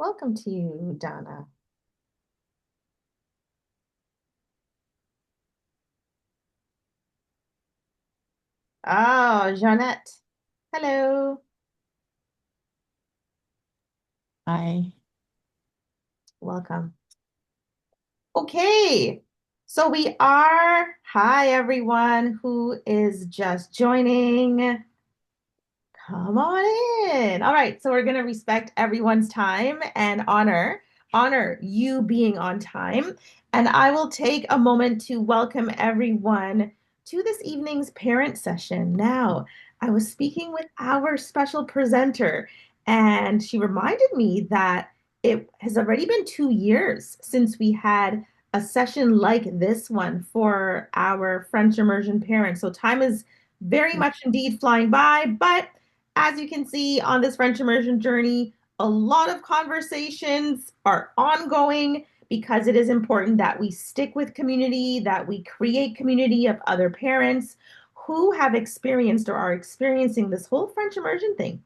Welcome to you, Donna. Oh, Jeanette. Hello. Hi. Welcome. Okay. Hi everyone who is just joining. Come on in. All right, so we're going to respect everyone's time and honor you being on time. And I will take a moment to welcome everyone to this evening's parent session. Now, I was speaking with our special presenter, and she reminded me that it has already been 2 years since we had a session like this one for our French immersion parents. So time is very much indeed flying by, but as you can see on this French immersion journey, a lot of conversations are ongoing because it is important that we stick with community, that we create community of other parents who have experienced or are experiencing this whole French immersion thing.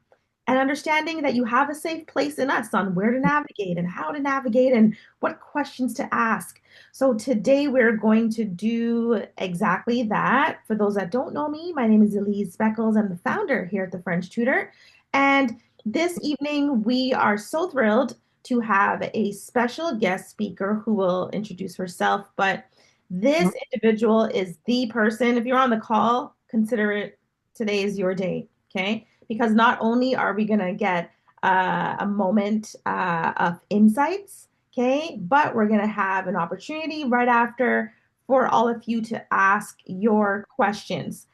And understanding that you have a safe place in us on where to navigate and how to navigate and what questions to ask. So today we're going to do exactly that. For those that don't know me, my name is Elise Beckles. I'm the founder here at the French Tutor. And this evening, we are so thrilled to have a special guest speaker who will introduce herself. But this individual is the person, if you're on the call, consider it today is your day, okay? Because not only are we going to get a moment of insights, okay, but we're going to have an opportunity right after for all of you to ask your questions.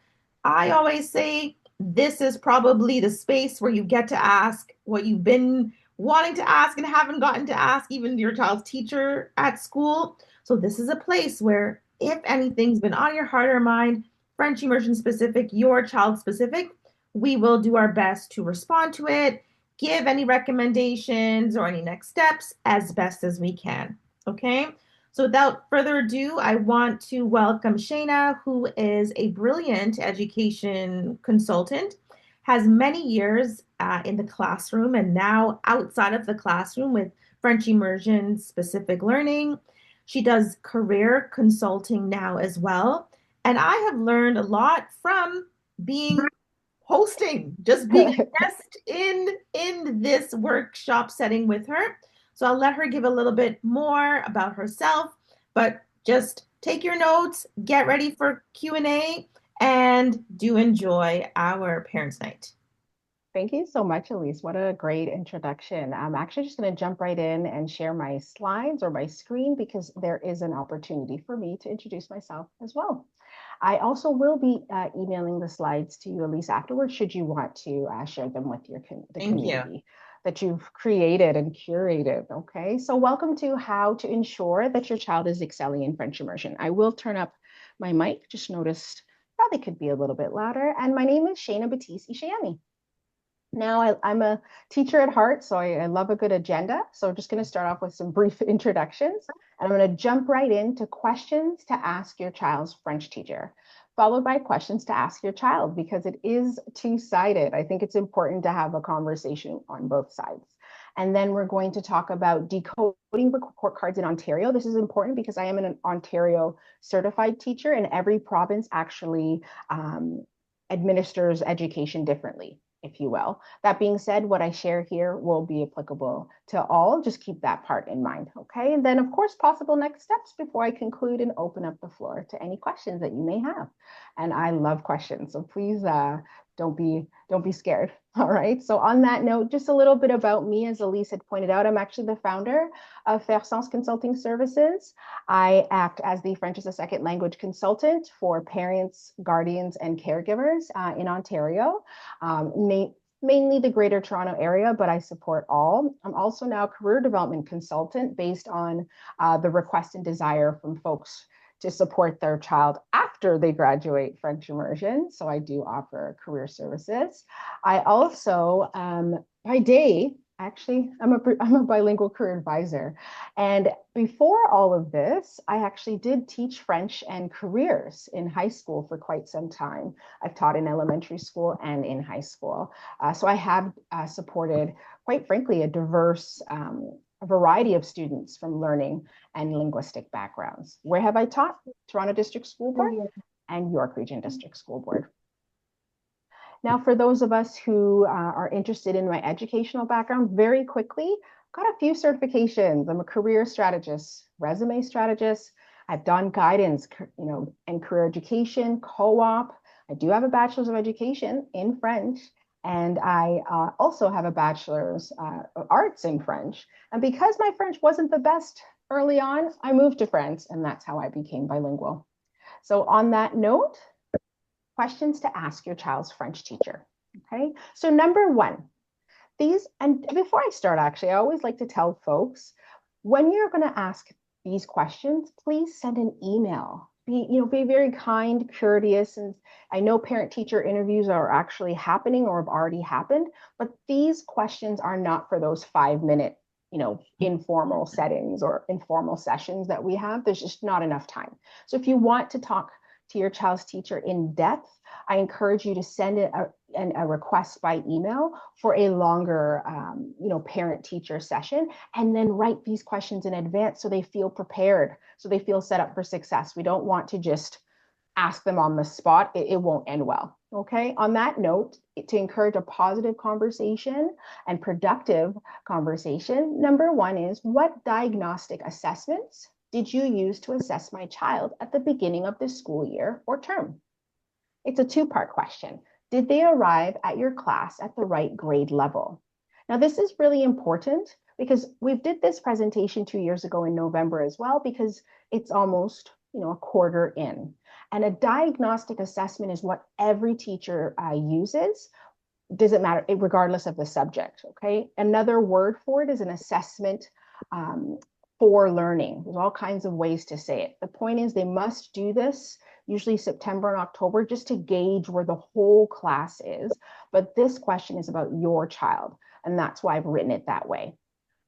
I always say this is probably the space where you get to ask what you've been wanting to ask and haven't gotten to ask even your child's teacher at school. So this is a place where if anything's been on your heart or mind, French immersion specific, your child specific, we will do our best to respond to it, give any recommendations or any next steps as best as we can. Okay? So without further ado, I want to welcome Shayna, who is a brilliant education consultant, has many years in the classroom and now outside of the classroom with French immersion specific learning. She does career consulting now as well. And I have learned a lot from being hosting, just being a guest in this workshop setting with her. So I'll let her give a little bit more about herself, but just take your notes, get ready for Q&A, and do enjoy our Parents' Night. Thank you so much, Elise. What a great introduction. I'm actually just going to jump right in and share my slides or my screen because there is an opportunity for me to introduce myself as well. I also will be emailing the slides to you, Elise, afterwards, should you want to share them with the Thank you. community that you've created and curated. Okay, so welcome to how to ensure that your child is excelling in French immersion. I will turn up my mic, just noticed probably could be a little bit louder. And my name is Shayna Batiste Ishayemi. Now, I'm a teacher at heart, so I love a good agenda. So I'm just going to start off with some brief introductions, and I'm going to jump right into questions to ask your child's French teacher, followed by questions to ask your child because it is two-sided. I think it's important to have a conversation on both sides. And then we're going to talk about decoding report cards in Ontario. This is important because I am an Ontario certified teacher, and every province actually administers education differently, if you will. That being said, what I share here will be applicable to all. Just keep that part in mind, okay? And then, of course, possible next steps before I conclude and open up the floor to any questions that you may have. And I love questions, so please don't be scared. All right. So on that note, just a little bit about me. As Elise had pointed out, I'm actually the founder of Faire Sens Consulting Services. I act as the French as a second language consultant for parents, guardians, and caregivers in Ontario. Mainly the Greater Toronto area, but I support all. I'm also now a career development consultant based on the request and desire from folks to support their child after they graduate French immersion. So I do offer career services. I also, by day, Actually, I'm a bilingual career advisor. And before all of this, I actually did teach French and careers in high school for quite some time. I've taught in elementary school and in high school. So I have supported, quite frankly, a diverse a variety of students from learning and linguistic backgrounds. Where have I taught? Toronto District School Board and York Region District School Board. Now, for those of us who are interested in my educational background, very quickly, got a few certifications. I'm a career strategist, resume strategist. I've done guidance, and career education, co-op. I do have a bachelor's of education in French, and I also have a bachelor's of arts in French. And because my French wasn't the best early on, I moved to France, and that's how I became bilingual. So on that note, questions to ask your child's French teacher. Okay, so number one, and before I start, actually, I always like to tell folks, when you're going to ask these questions, please send an email. Be very kind, courteous, and I know parent-teacher interviews are actually happening or have already happened, but these questions are not for those 5-minute, informal settings or informal sessions that we have. There's just not enough time. So if you want to talk to your child's teacher in depth, I encourage you to send a request by email for a longer, parent-teacher session, and then write these questions in advance so they feel prepared, so they feel set up for success. We don't want to just ask them on the spot. It won't end well. Okay. On that note, to encourage a positive conversation and productive conversation, number one is, what diagnostic assessments did you use to assess my child at the beginning of the school year or term? It's a two-part question. Did they arrive at your class at the right grade level? Now, this is really important because we did this presentation 2 years ago in November as well, because it's almost, a quarter in. And a diagnostic assessment is what every teacher uses. Doesn't matter, regardless of the subject, okay? Another word for it is an assessment for learning. There's all kinds of ways to say it. The point is, they must do this usually September and October, just to gauge where the whole class is. But this question is about your child, and that's why I've written it that way.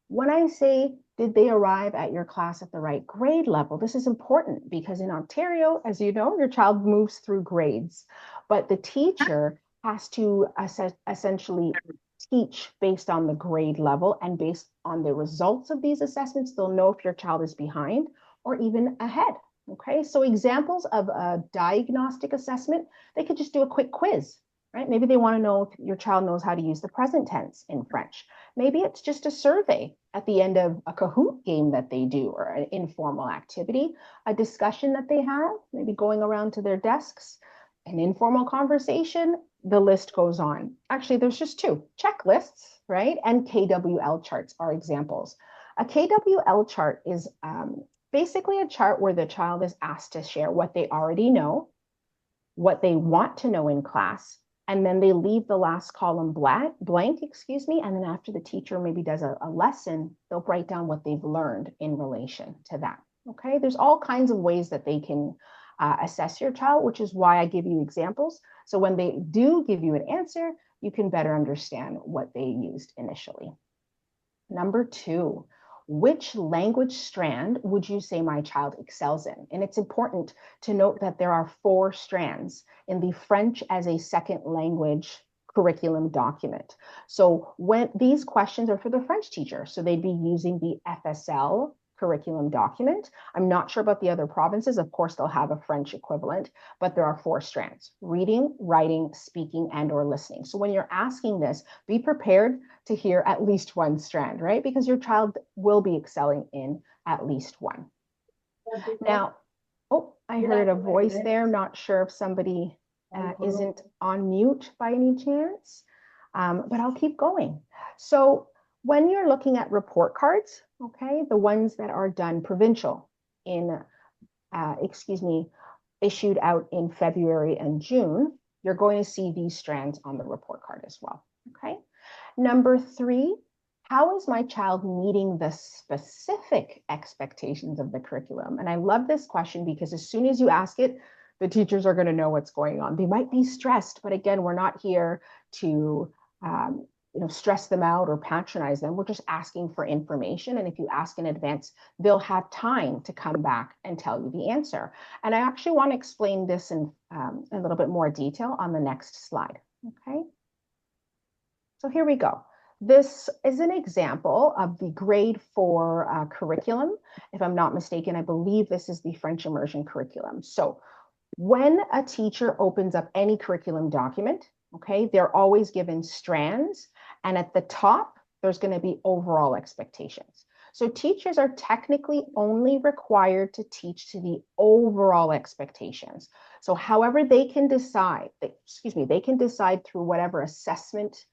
When I say, did they arrive at your class at the right grade level? This is important because in Ontario, as you know, your child moves through grades, but the teacher has to essentially teach based on the grade level, and based on the results of these assessments, they'll know if your child is behind or even ahead. Okay, so examples of a diagnostic assessment, they could just do a quick quiz, right? Maybe they want to know if your child knows how to use the present tense in French. Maybe it's just a survey at the end of a Kahoot game that they do, or an informal activity, a discussion that they have, maybe going around to their desks, an informal conversation. The list goes on. Actually, there's just two: checklists, right? And KWL charts are examples. A KWL chart is basically a chart where the child is asked to share what they already know, what they want to know in class, and then they leave the last column blank, and then after the teacher maybe does a lesson, they'll write down what they've learned in relation to that. Okay, there's all kinds of ways that they can assess your child, which is why I give you examples. So when they do give you an answer, you can better understand what they used initially. Number two, which language strand would you say my child excels in? And it's important to note that there are 4 strands in the French as a second language curriculum document. So when these questions are for the French teacher, so they'd be using the FSL curriculum document. I'm not sure about the other provinces. Of course, they'll have a French equivalent, but there are 4 strands: reading, writing, speaking, and or listening. So when you're asking this, be prepared to hear at least one strand, right? Because your child will be excelling in at least one. Now, oh, I heard a voice there. Not sure if somebody isn't on mute by any chance, but I'll keep going. So when you're looking at report cards, okay, the ones that are done provincial issued out in February and June, you're going to see these strands on the report card as well, okay? Number 3, how is my child meeting the specific expectations of the curriculum? And I love this question because as soon as you ask it, the teachers are going to know what's going on. They might be stressed, but again, we're not here to stress them out or patronize them. We're just asking for information. And if you ask in advance, they'll have time to come back and tell you the answer. And I actually want to explain this in a little bit more detail on the next slide. Okay. So here we go. This is an example of the grade 4 curriculum. If I'm not mistaken, I believe this is the French Immersion curriculum. So when a teacher opens up any curriculum document, okay, they're always given strands, and at the top, there's going to be overall expectations. So teachers are technically only required to teach to the overall expectations. So however they can decide, they can decide through whatever assessment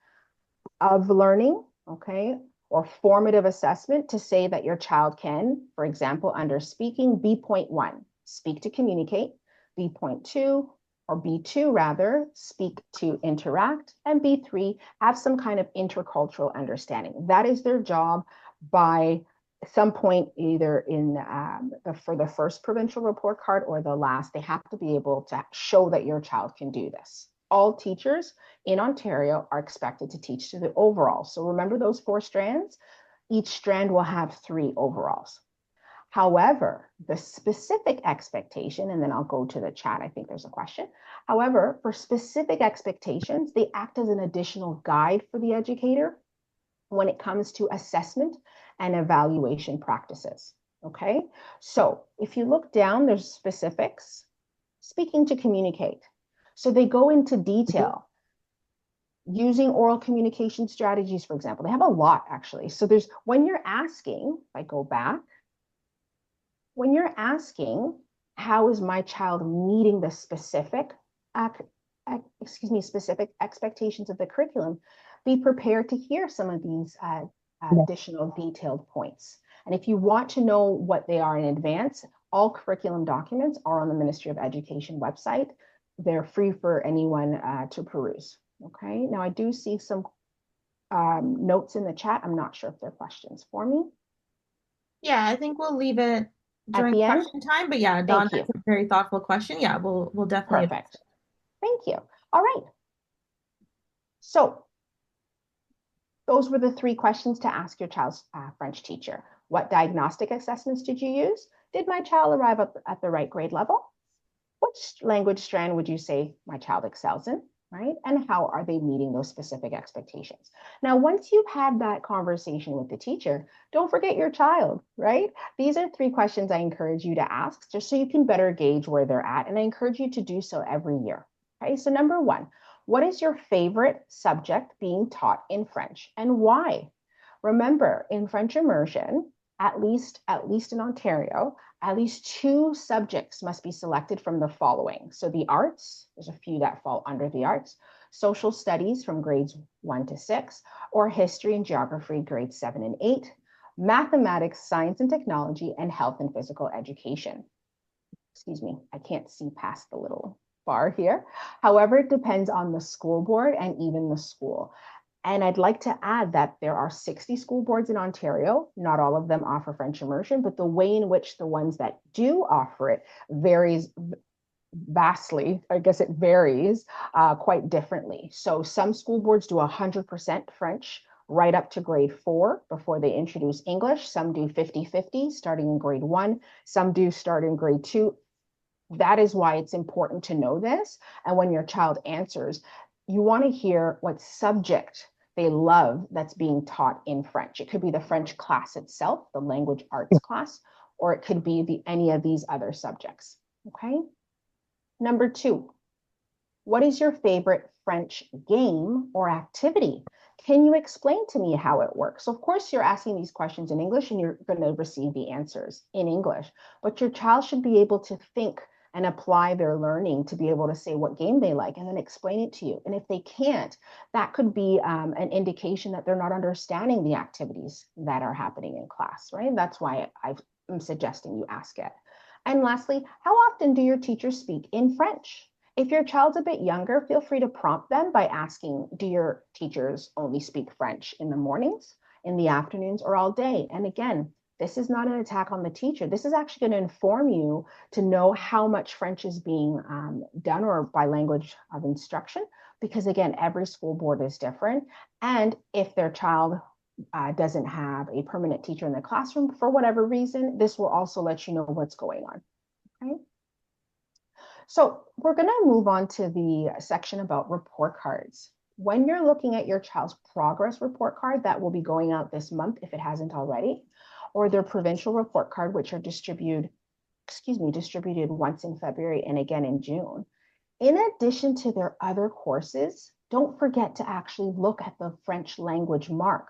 of learning, okay, or formative assessment to say that your child can, for example, under speaking, B.1, speak to communicate, B.2, or B2 rather, speak to interact, and B3, have some kind of intercultural understanding. That is their job by some point, either in for the first provincial report card or the last. They have to be able to show that your child can do this. All teachers in Ontario are expected to teach to the overall. So remember those 4 strands? Each strand will have 3 overalls. However, the specific expectation, and then I'll go to the chat, I think there's a question. However, for specific expectations, they act as an additional guide for the educator when it comes to assessment and evaluation practices. Okay, so if you look down, there's specifics, speaking to communicate. So they go into detail using oral communication strategies, for example. They have a lot actually. So there's, when you're asking, if I go back, when you're asking, how is my child meeting the specific, specific expectations of the curriculum, be prepared to hear some of these additional detailed points. And if you want to know what they are in advance, all curriculum documents are on the Ministry of Education website. They're free for anyone to peruse. Okay, now I do see some notes in the chat. I'm not sure if they're questions for me. Yeah, I think we'll leave it At during the end? question time. But yeah, Dawn, Thank you. that's a very thoughtful question. Yeah, we'll definitely address Perfect. Thank you. All right. So those were the 3 questions to ask your child's French teacher. What diagnostic assessments did you use? Did my child arrive at the right grade level? Which language strand would you say my child excels in, right? And how are they meeting those specific expectations? Now, once you've had that conversation with the teacher, don't forget your child, right? These are 3 questions I encourage you to ask just so you can better gauge where they're at. And I encourage you to do so every year. Okay, so number 1, what is your favorite subject being taught in French and why? Remember, in French immersion, at least in Ontario, at least 2 subjects must be selected from the following. So the arts, there's a few that fall under the arts, social studies from grades 1 to 6, or history and geography, grades 7 and 8, mathematics, science and technology, and health and physical education. Excuse me, I can't see past the little bar here. However, it depends on the school board and even the school. And I'd like to add that there are 60 school boards in Ontario. Not all of them offer French immersion, but the way in which the ones that do offer it varies vastly. I guess it varies quite differently. So some school boards do 100% French right up to grade 4 before they introduce English. Some do 50-50 starting in grade 1. Some do start in grade 2. That is why it's important to know this. And when your child answers, you want to hear what subject they love that's being taught in French. It could be the French class itself, the language arts class, or it could be any of these other subjects. Okay. Number 2, what is your favorite French game or activity? Can you explain to me how it works? So of course, you're asking these questions in English and you're going to receive the answers in English, but your child should be able to think and apply their learning to be able to say what game they like and then explain it to you. And if they can't, that could be an indication that they're not understanding the activities that are happening in class, right? That's why I'm suggesting you ask it. And lastly, how often do your teachers speak in French? If your child's a bit younger, feel free to prompt them by asking, do your teachers only speak French in the mornings, in the afternoons, or all day? And again, This is not an attack on the teacher. This is actually going to inform you to know how much French is being done or by language of instruction, because again, every school board is different. And if their child doesn't have a permanent teacher in the classroom for whatever reason, this will also let you know what's going on. Okay. So we're going to move on to the section about report cards. When you're looking at your child's progress report card that will be going out this month, if it hasn't already, or their provincial report card, which are distributed once in February and again in June. In addition to their other courses, don't forget to actually look at the French language mark,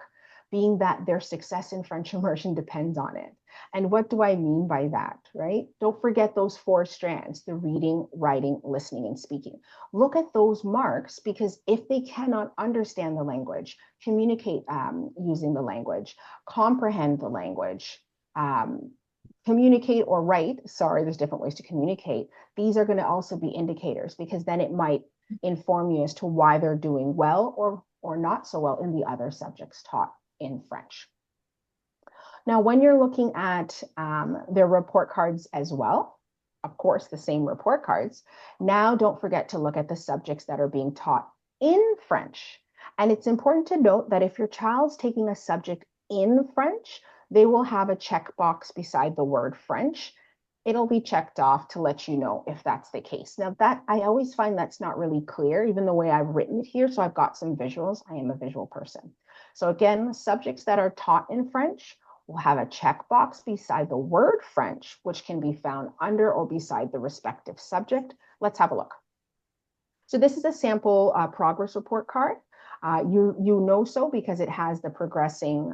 being that their success in French immersion depends on it. And what do I mean by that, right? Don't forget those 4 strands, the reading, writing, listening, and speaking. Look at those marks, because if they cannot understand the language, communicate using the language, comprehend the language, communicate or write, sorry, there's different ways to communicate. These are going to also be indicators, because then it might inform you as to why they're doing well or not so well in the other subjects taught in French. Now, when you're looking at their report cards as well, of course, the same report cards, now don't forget to look at the subjects that are being taught in French. And it's important to note that if your child's taking a subject in French, they will have a checkbox beside the word French. It'll be checked off to let you know if that's the case. Now, that I always find that's not really clear, even the way I've written it here. So I've got some visuals. I am a visual person. So again, subjects that are taught in French will have a checkbox beside the word French, which can be found under or beside the respective subject. Let's have a look. So this is a sample progress report card. You know so because it has the progressing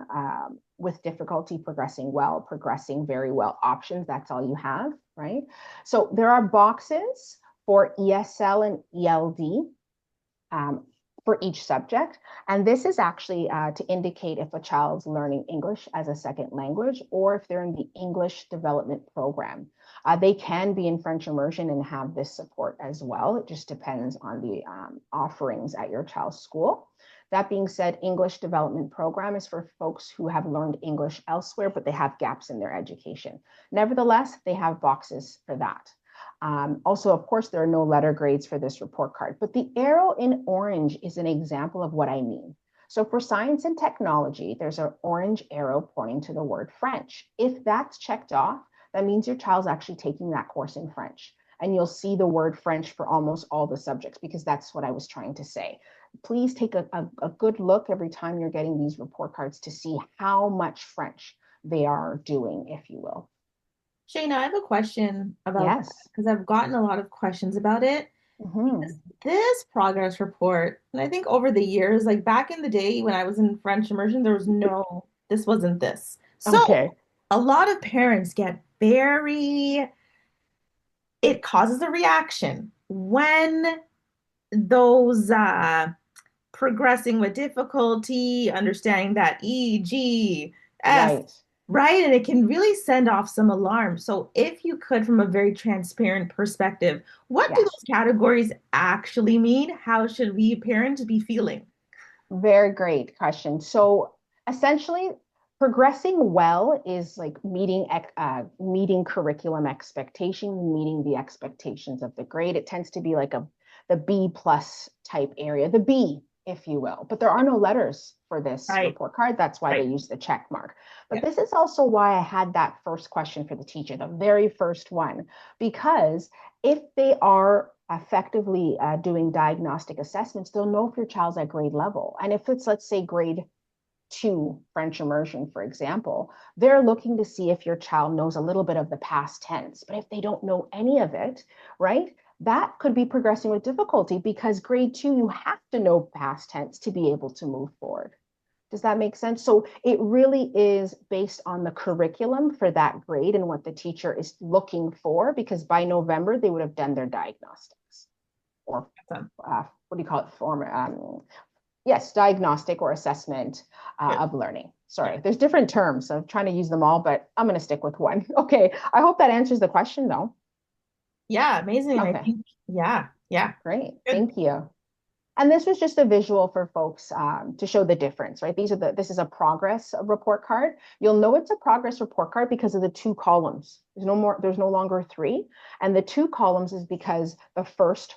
with difficulty, progressing well, progressing very well options. That's all you have, right? So there are boxes for ESL and ELD for each subject. And this is actually to indicate if a child's learning English as a second language or if they're in the English development program. They can be in French immersion and have this support as well. It just depends on the offerings at your child's school. That being said, English development program is for folks who have learned English elsewhere, but they have gaps in their education. Nevertheless, they have boxes for that. Also, of course, there are no letter grades for this report card, but the arrow in orange is an example of what I mean. So for science and technology, there's an orange arrow pointing to the word French. If that's checked off, that means your child's actually taking that course in French. And you'll see the word French for almost all the subjects, because that's what I was trying to say. Please take a good look every time you're getting these report cards to see how much French they are doing, if you will. Shayna, I have a question about that Yes. because I've gotten a lot of questions about it. Because Mm-hmm. this progress report, and I think over the years, like back in the day when I was in French immersion, there was no, this wasn't this. So Okay. a lot of parents get very, it causes a reaction when those progressing with difficulty, understanding that E, G, F, Right. right? And it can really send off some alarms. So, if you could, from a very transparent perspective, what do Yes. those categories actually mean? How should we parents be feeling? Very great question. So essentially, progressing well is like meeting curriculum expectations, meeting the expectations of the grade. It tends to be like the B plus type area, the B, if you will. But there are no letters for this Right, report card. That's why they right. use the check mark. But Yeah. this is also why I had that first question for the teacher, the very first one, because if they are effectively doing diagnostic assessments, they'll know if your child's at grade level. And if it's, let's say, grade 2 French immersion, for example, they're looking to see if your child knows a little bit of the past tense. But if they don't know any of it, right, that could be progressing with difficulty, because grade 2, you have to know past tense to be able to move forward. Does that make sense? So it really is based on the curriculum for that grade and what the teacher is looking for, because by November, they would have done their diagnostics or Awesome. what do you call it? Yes, diagnostic or assessment Good. of learning. Yeah. Sorry, there's different terms. So I'm trying to use them all, but I'm going to stick with one. Okay. I hope that answers the question, though. Yeah, amazing. I Okay. think, yeah, yeah. Great. Good. Thank you. And this was just a visual for folks to show the difference, right? This is a progress report card. You'll know it's a progress report card because of the two columns. There's no longer three. And the two columns is because the first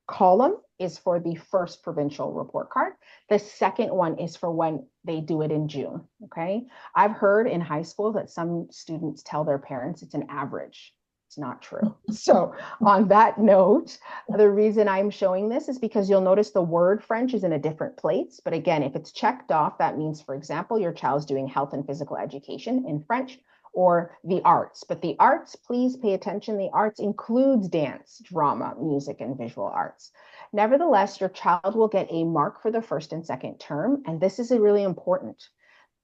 column is for the first provincial report card. The second one is for when they do it in June. Okay. I've heard in high school that some students tell their parents it's an average. It's not true. So, on that note, the reason I'm showing this is because you'll notice the word French is in a different place. But again, if it's checked off, that means, for example, your child's doing health and physical education in French or the arts. But the arts, please pay attention. The arts includes dance, drama, music, and visual arts. Nevertheless, your child will get a mark for the first and second term. And this is really important.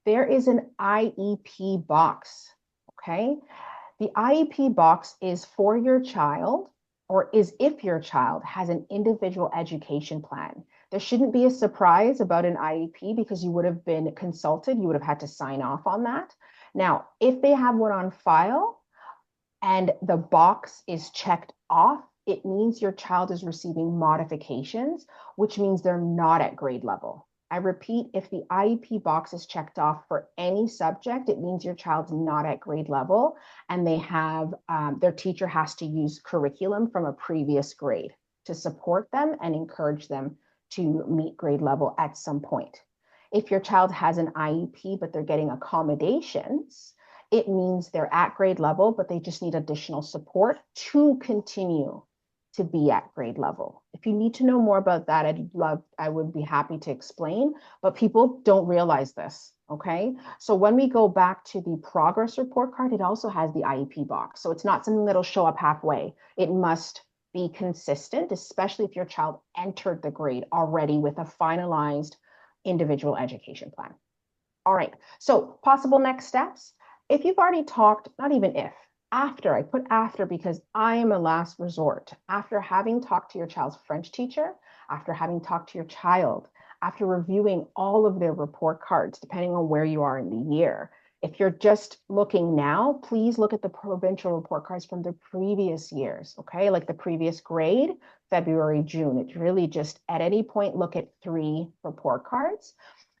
There is an IEP box. Okay. The IEP box is for your child, or is if your child has an individual education plan. There shouldn't be a surprise about an IEP because you would have been consulted. You would have had to sign off on that. Now, if they have one on file and the box is checked off, it means your child is receiving modifications, which means they're not at grade level. I repeat, if the IEP box is checked off for any subject, it means your child's not at grade level and they have their teacher has to use curriculum from a previous grade to support them and encourage them to meet grade level at some point. If your child has an IEP, but they're getting accommodations, it means they're at grade level, but they just need additional support to continue to be at grade level. If you need to know more about that, I would be happy to explain, but people don't realize this, okay? So when we go back to the progress report card, it also has the IEP box. So it's not something that'll show up halfway. It must be consistent, especially if your child entered the grade already with a finalized individual education plan. All right, so possible next steps. If you've already talked, not even if, after, I put after because I am a last resort. After having talked to your child's French teacher, after having talked to your child, after reviewing all of their report cards, depending on where you are in the year, if you're just looking now, please look at the provincial report cards from the previous years, okay? Like the previous grade, February, June. It's really just at any point, look at 3 report cards.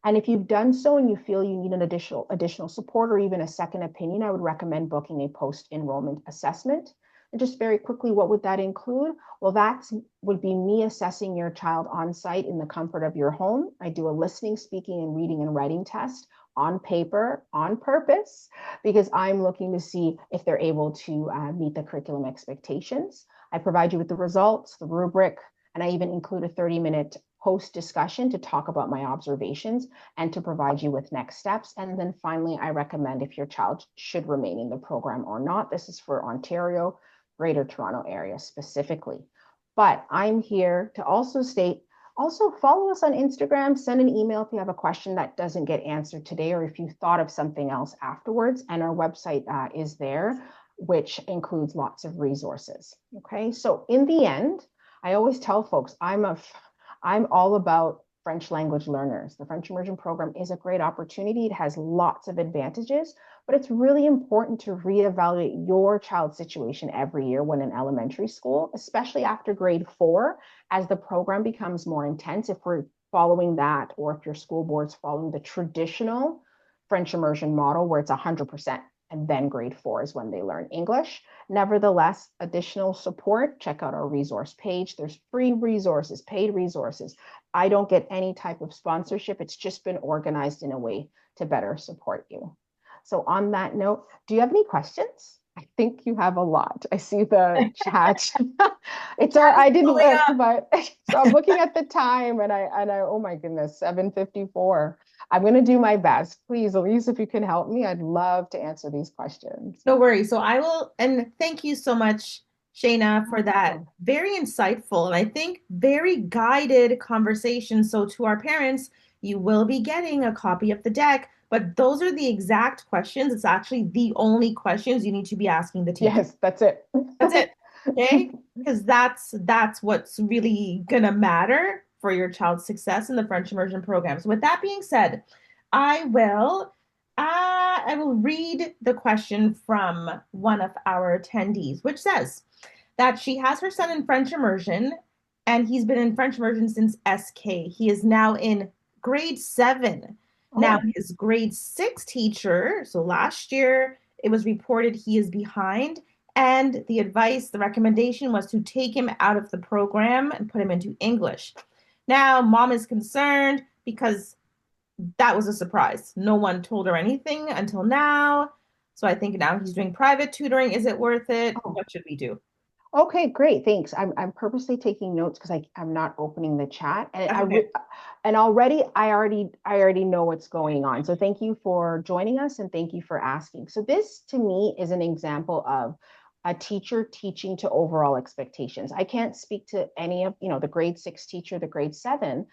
And if you've done so and you feel you need an additional support or even a second opinion, I would recommend booking a post-enrollment assessment. And just very quickly, what would that include? Well, that would be me assessing your child on site in the comfort of your home. I do a listening, speaking, and reading and writing test on paper on purpose because I'm looking to see if they're able to meet the curriculum expectations. I provide you with the results, the rubric, and I even include a 30-minute post discussion to talk about my observations and to provide you with next steps. And then finally, I recommend if your child should remain in the program or not. This is for Ontario, Greater Toronto area specifically. But I'm here to also state, also follow us on Instagram, send an email if you have a question that doesn't get answered today, or if you thought of something else afterwards. And our website is there, which includes lots of resources. Okay, so in the end, I always tell folks, I'm all about French language learners. The French Immersion program is a great opportunity. It has lots of advantages, but it's really important to reevaluate your child's situation every year when in elementary school, especially after grade 4, as the program becomes more intense. If we're following that, or if your school board's following the traditional French Immersion model where it's 100%. And then grade 4 is when they learn English. Nevertheless, additional support, check out our resource page. There's free resources, paid resources. I don't get any type of sponsorship. It's just been organized in a way to better support you. So on that note, do you have any questions? I think you have a lot. I see the chat. I didn't look, but so I'm looking at the time and I oh my goodness, 7:54. I'm going to do my best. Please, Elise, if you can help me, I'd love to answer these questions. No worries. So I will, and thank you so much, Shayna, for that very insightful and I think very guided conversation. So to our parents, you will be getting a copy of the deck, but those are the exact questions. It's actually the only questions you need to be asking the teacher. Yes, that's it. That's it. Okay? Because that's what's really gonna matter for your child's success in the French immersion program. So with that being said, I will read the question from one of our attendees, which says that she has her son in French immersion and he's been in French immersion since SK. He is now in grade 7. Now, Oh, his grade 6 teacher, so last year it was reported he is behind, and the advice, the recommendation was to take him out of the program and put him into English. Now, mom is concerned because that was a surprise. No one told her anything until now. So I think now he's doing private tutoring. Is it worth it? oh. What should we do? Okay, great. Thanks. I'm purposely taking notes because I'm not opening the chat and That's okay. and I already know what's going on. So thank you for joining us and thank you for asking. So this to me is an example of a teacher teaching to overall expectations. I can't speak to any of, the grade 6 teacher, the grade 7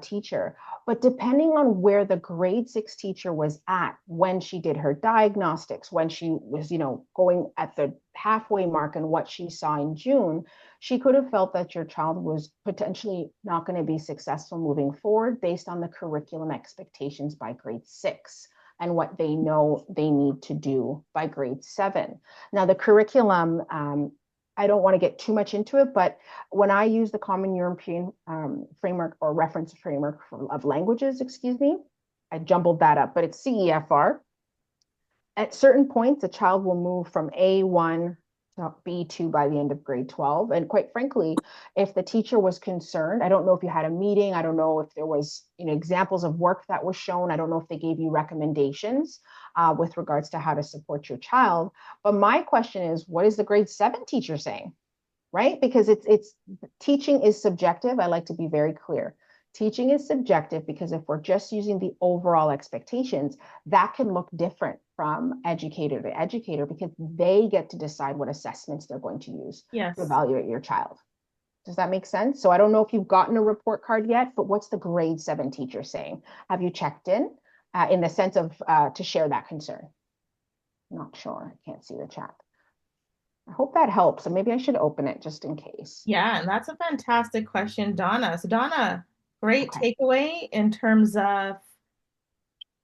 teacher, but depending on where the grade 6 teacher was at when she did her diagnostics, when she was, going at the halfway mark and what she saw in June, she could have felt that your child was potentially not going to be successful moving forward based on the curriculum expectations by grade 6 and what they know they need to do by grade 7. Now, the curriculum, I don't want to get too much into it, but when I use the Common European framework or reference framework of languages, excuse me, I jumbled that up, but it's CEFR. At certain points, a child will move from A1 to B2 by the end of grade 12. And quite frankly, if the teacher was concerned, I don't know if you had a meeting, I don't know if there was examples of work that was shown, I don't know if they gave you recommendations with regards to how to support your child. But my question is, what is the grade 7 teacher saying? Right? Because it's teaching is subjective. I like to be very clear. Teaching is subjective because if we're just using the overall expectations, that can look different from educator to educator because they get to decide what assessments they're going to use to Yes. evaluate your child. Does that make sense? So I don't know if you've gotten a report card yet, but what's the grade 7 teacher saying? Have you checked in the sense of to share that concern? Not sure. I can't see the chat. I hope that helps. And maybe I should open it just in case. Yeah, and that's a fantastic question, Donna. So, Donna, great Okay. takeaway in terms of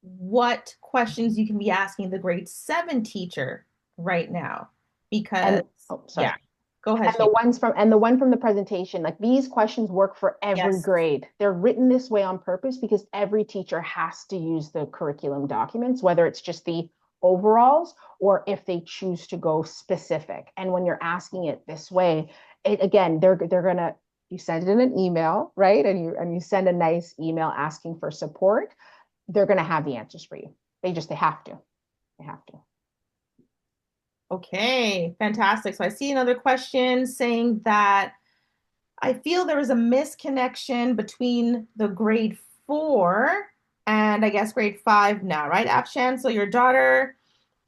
what questions you can be asking the grade 7 teacher right now. Because, And oh, sorry. yeah, go ahead, And the Shane. ones from and the one from the presentation, like these questions work for every Yes. grade. They're written this way on purpose because every teacher has to use the curriculum documents, whether it's just the overalls or if they choose to go specific. And when you're asking it this way, it again, they're gonna you send it in an email, right? And you send a nice email asking for support, they're gonna have the answers for you. They have to. They have to. Okay, fantastic. So I see another question saying that I feel there was a misconnection between the grade 4 and I guess grade 5 now, right, Afshan? So your daughter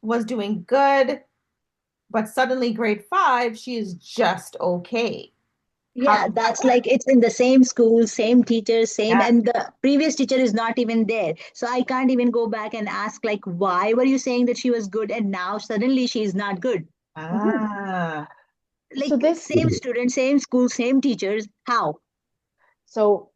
was doing good, but suddenly grade 5, she is just okay. How Yeah, does that that's work? like it's in the same school, same teachers, same, Yeah. and the previous teacher is not even there. So I can't even go back and ask, like, why were you saying that she was good and now suddenly she's not good? Mhm. Ah, So Like, this same student, same school, same teachers. How? So,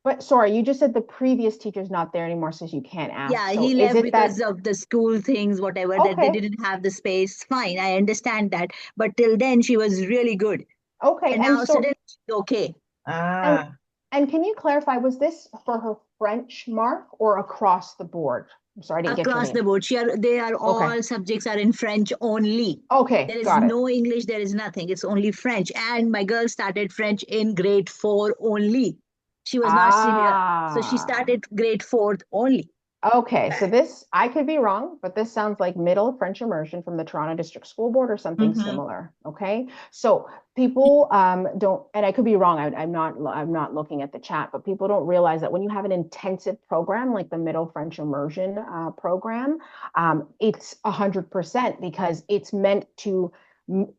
but sorry, you just said the previous teacher's not there anymore, so you can't ask. Yeah, So he is left it because that, of the school things, whatever, that they okay, didn't have the space. Fine, I understand that. But till then, she was really good. okay, And and now so, suddenly she's okay. and, ah. and can you clarify, was this for her French mark or across the board? I'm sorry, I didn't get your Across name. the board. They are Okay, all subjects are in French only. okay, There is got it. no English, there is nothing. It's only French. And my girl started French in grade 4 only. She was not senior. So she Ah, started grade 4th only. okay, so this, I could be wrong, but this sounds like middle French immersion from the Toronto District School Board or something Hmm. similar. Okay, so people don't, and I could be wrong. I'm not looking at the chat, but people don't realize that when you have an intensive program like the middle French immersion program, it's 100% because it's meant to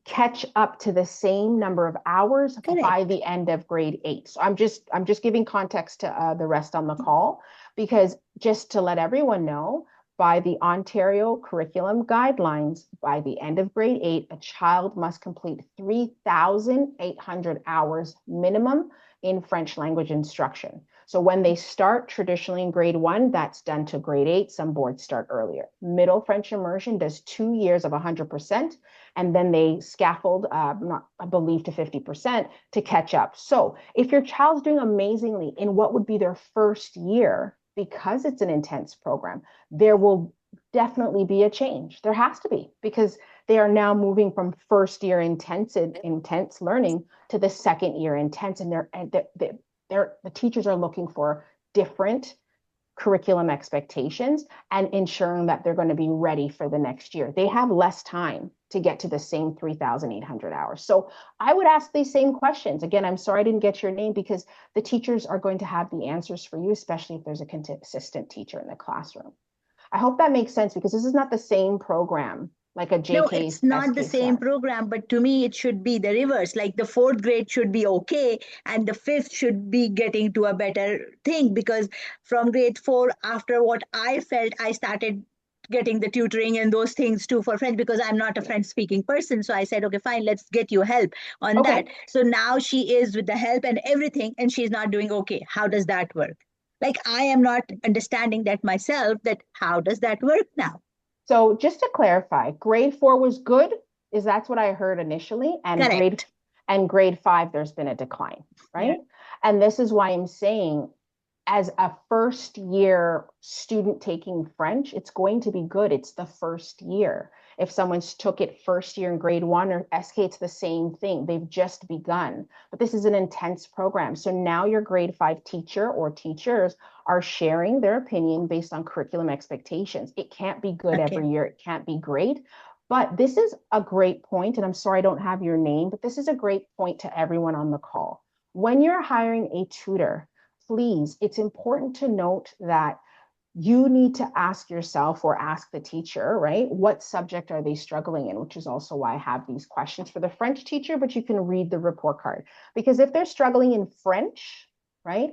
catch up to the same number of hours by Correct. the end of grade 8. So I'm just giving context to the rest on the call because just to let everyone know, by the Ontario curriculum guidelines, by the end of grade 8, a child must complete 3,800 hours minimum in French language instruction. So when they start traditionally in grade 1, that's done to grade 8. Some boards start earlier. Middle French immersion does 2 years of 100%, and then they scaffold, I believe, to 50% to catch up. So if your child's doing amazingly in what would be their first year, because it's an intense program, there will definitely be a change. There has to be, because they are now moving from first year intense learning to the second year intense, and the teachers are looking for different curriculum expectations and ensuring that they're going to be ready for the next year. They have less time to get to the same 3,800 hours. So I would ask these same questions. Again, I'm sorry I didn't get your name, because the teachers are going to have the answers for you, especially if there's a consistent teacher in the classroom. I hope that makes sense, because this is not the same program like a No, JK, it's not the SK same staff. program, but to me, it should be the reverse. Like the fourth grade should be okay, and the fifth should be getting to a better thing. Because from grade 4, after what I felt, I started getting the tutoring and those things too for French, because I'm not a French speaking person. So I said, okay, fine, let's get you help on that. Okay. So now she is with the help and everything, and she's not doing okay. How does that work? Like I am not understanding that myself, that how does that work now? So just to clarify, grade 4 was good, is that's what I heard initially, and grade Correct. 5 there's been a decline, Yeah. right? And this is why I'm saying, as a first year student taking French, it's going to be good. It's the first year. If someone's took it first year in grade 1 or SK, it's the same thing. They've just begun. But this is an intense program. So now your grade 5 teacher or teachers are sharing their opinion based on curriculum expectations. It can't be good Okay. every year. It can't be great. But this is a great point, and I'm sorry I don't have your name, but this is a great point to everyone on the call. When you're hiring a tutor, please, it's important to note that you need to ask yourself or ask the teacher, right? What subject are they struggling in? Which is also why I have these questions for the French teacher, but you can read the report card. Because if they're struggling in French, right?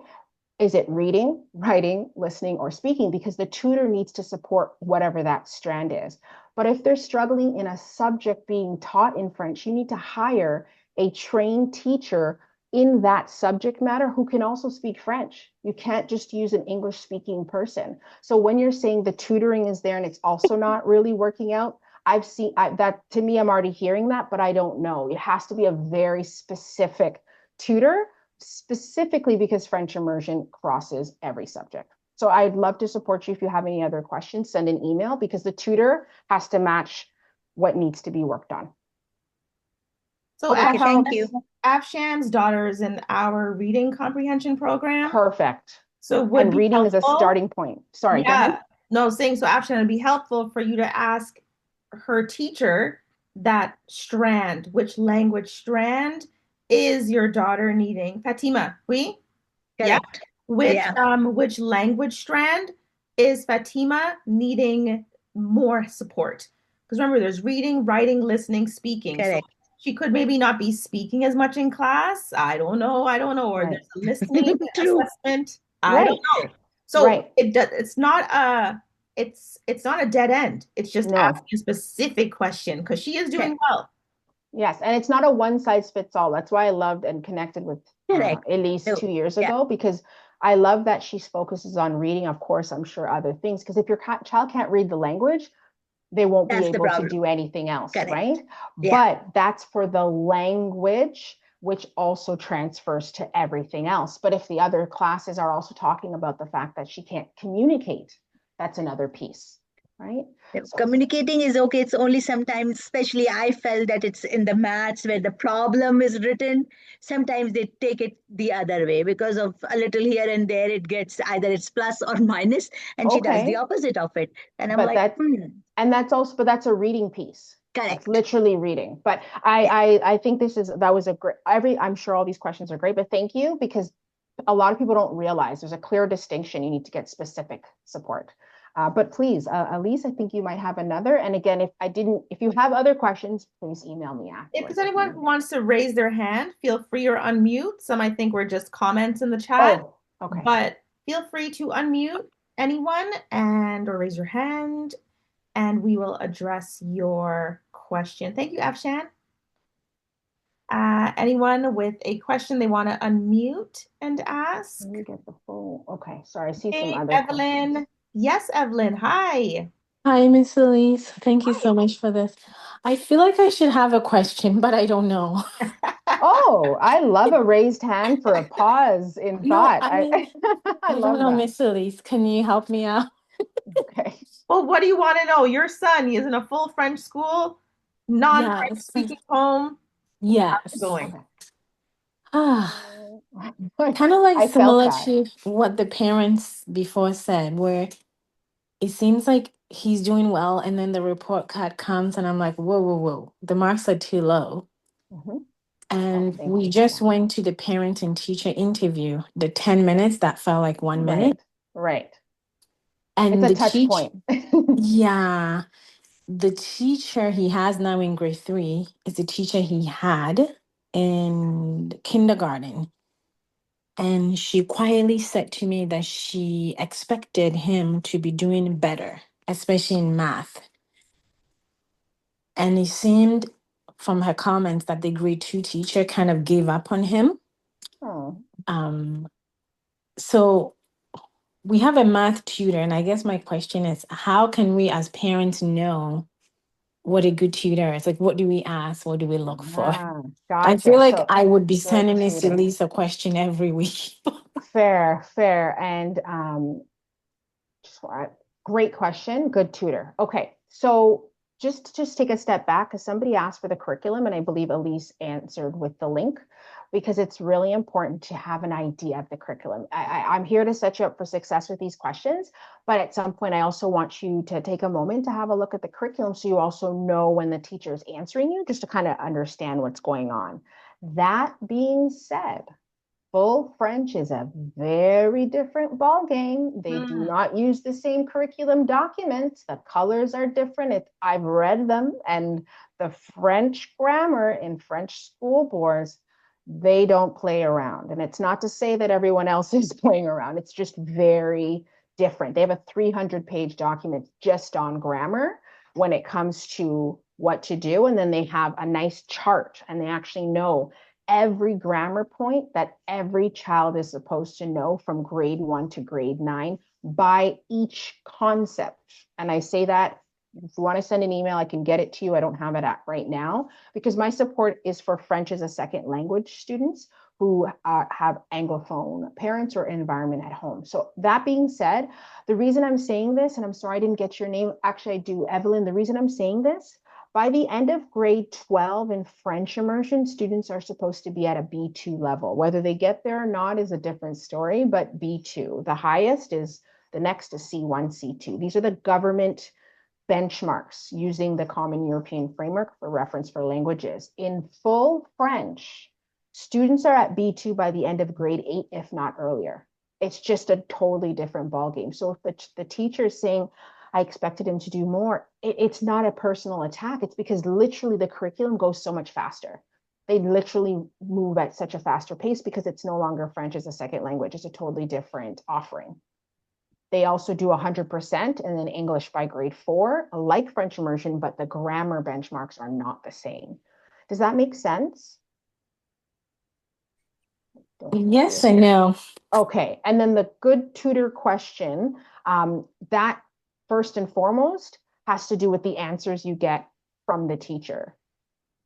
Is it reading, writing, listening, or speaking? Because the tutor needs to support whatever that strand is. But if they're struggling in a subject being taught in French, you need to hire a trained teacher in that subject matter who can also speak French. You can't just use an English speaking person. So when you're saying the tutoring is there and it's also not really working out, I've seen that. To me, I'm already hearing that, but I don't know. It has to be a very specific tutor, specifically because French immersion crosses every subject. So I'd love to support you. If you have any other questions, send an email, because the tutor has to match what needs to be worked on. So Hope that Okay, thank helps. you. Afshan's daughter is in our reading comprehension program. Perfect. So it would And be reading is a helpful. starting point. Sorry, go ahead. Yeah. No, saying so Afshan, it'd be helpful for you to ask her teacher that strand, which language strand is your daughter needing? Fatima, oui? Yeah. Correct. Yeah, Which language strand is Fatima needing more support? Because remember, there's reading, writing, listening, speaking. So correct. she could maybe not be speaking as much in class. I don't know. I don't know. Or Right. there's a listening True. assessment. I don't Right. know. So Right. it does. It's not a dead end. It's just No. asking a specific question because she is doing Correct. well. Yes. And it's not a one size fits all. That's why I loved and connected with Correct. Elise No. 2 years Yeah, ago, because I love that she focuses on reading. Of course, I'm sure other things, because if your child can't read the language, they won't be that's the able to problem. do anything else, right? Correct. Yeah. But that's for the language, which also transfers to everything else. But if the other classes are also talking about the fact that she can't communicate, that's another piece, right? So, Communicating is okay. It's only sometimes, especially I felt that it's in the maths where the problem is written. Sometimes they take it the other way because of a little here and there. It gets either it's plus or minus, and she does the okay, opposite of it. And I'm but like, but that's a reading piece. That's correct. literally reading. But Yeah. I think that was a great, I'm sure all these questions are great, but thank you, because a lot of people don't realize there's a clear distinction. You need to get specific support. But please, Elise, I think you might have another. And again, if you have other questions, please email me If there's afterwards. anyone who wants to raise their hand, feel free or unmute. Some I think were just comments in the chat, Oh, okay. but feel free to unmute. anyone and or raise your hand and we will address your question. Thank you, Afshan. Anyone with a question they want to unmute and Let ask? me get the full. Okay, sorry, I see some Hey, other questions. Evelyn. Yes, Evelyn. Hi. Hi, Miss Elise. Thank you Hi. so much for this. I feel like I should have a question, but I don't know. Oh, I love a raised hand for a pause in No, thought. I mean, I I don't love know, that. Miss Elise. Can you help me out? Okay. Well, what do you want to know? Your son, he is in a full French school, non-French Yes. speaking home. How's it Yes. going? Okay. Ah, I kind of like I felt similar that. to what the parents before said, where it seems like he's doing well, and then the report card comes, and I'm like, whoa, whoa, whoa, the marks are too low. Mhm. Oh, And thank we you for just that. went to the parent and teacher interview, the 10 minutes that felt like 1 minute. Right. Right. It's And a the touch teacher, point. yeah, the teacher he has now in grade 3 is the teacher he had in kindergarten. And she quietly said to me that she expected him to be doing better, especially in math. And it seemed from her comments that the grade 2 teacher kind of gave up on him. Oh. Um, so we have a math tutor, and I guess my question is, how can we as parents know what a good tutor is? Like, what do we ask? What do we look for? Ah, I feel gotcha. like So I would be good sending Miss tutor. Elise a question every week. Fair, fair. And just great question. Good tutor. Okay. So just take a step back because somebody asked for the curriculum, and I believe Elise answered with the link because it's really important to have an idea of the curriculum. I'm here to set you up for success with these questions, but at some point, I also want you to take a moment to have a look at the curriculum so you also know when the teacher is answering you, just to kind of understand what's going on. That being said, full French is a very different ball game. They do Hmm. not use the same curriculum documents. The colors are different. I've read them, and the French grammar in French school boards, they don't play around. And it's not to say that everyone else is playing around. It's just very different. They have a 300-page document just on grammar when it comes to what to do. And then they have a nice chart, and they actually know every grammar point that every child is supposed to know from grade 1 to grade 9 by each concept. And I say that if you want to send an email, I can get it to you. I don't have it at right now because my support is for French as a second language students who have Anglophone parents or environment at home. So that being said, the reason I'm saying this, and I'm sorry I didn't get your name, actually I do, Evelyn, the reason I'm saying this, by the end of grade 12 in French immersion, students are supposed to be at a B2 level. Whether they get there or not is a different story, but B2. The highest is the next is C1, C2. These are the government benchmarks using the Common European Framework for reference for languages. In full French, students are at B2 by the end of grade 8, if not earlier. It's just a totally different ballgame. So if the teacher is saying, I expected him to do more, it's not a personal attack. It's because literally the curriculum goes so much faster. They literally move at such a faster pace because it's no longer French as a second language. It's a totally different offering. They also do 100% and then English by grade 4, like French immersion, but the grammar benchmarks are not the same. Does that make sense? Don't think Yes you're. and no. Okay, and then the good tutor question, that first and foremost has to do with the answers you get from the teacher,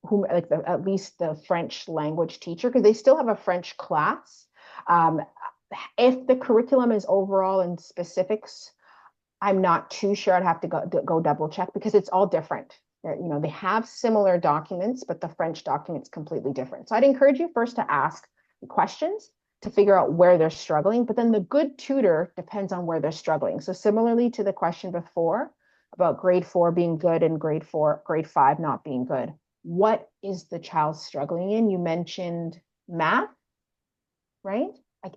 whom like at least the French language teacher, because they still have a French class. Um, if the curriculum is overall in specifics, I'm not too sure. I'd have to go double check because it's all different. They have similar documents, but the French document's completely different. So I'd encourage you first to ask questions to figure out where they're struggling, but then the good tutor depends on where they're struggling. So similarly to the question before about grade 4 being good and grade 5 not being good, what is the child struggling in? You mentioned math, right?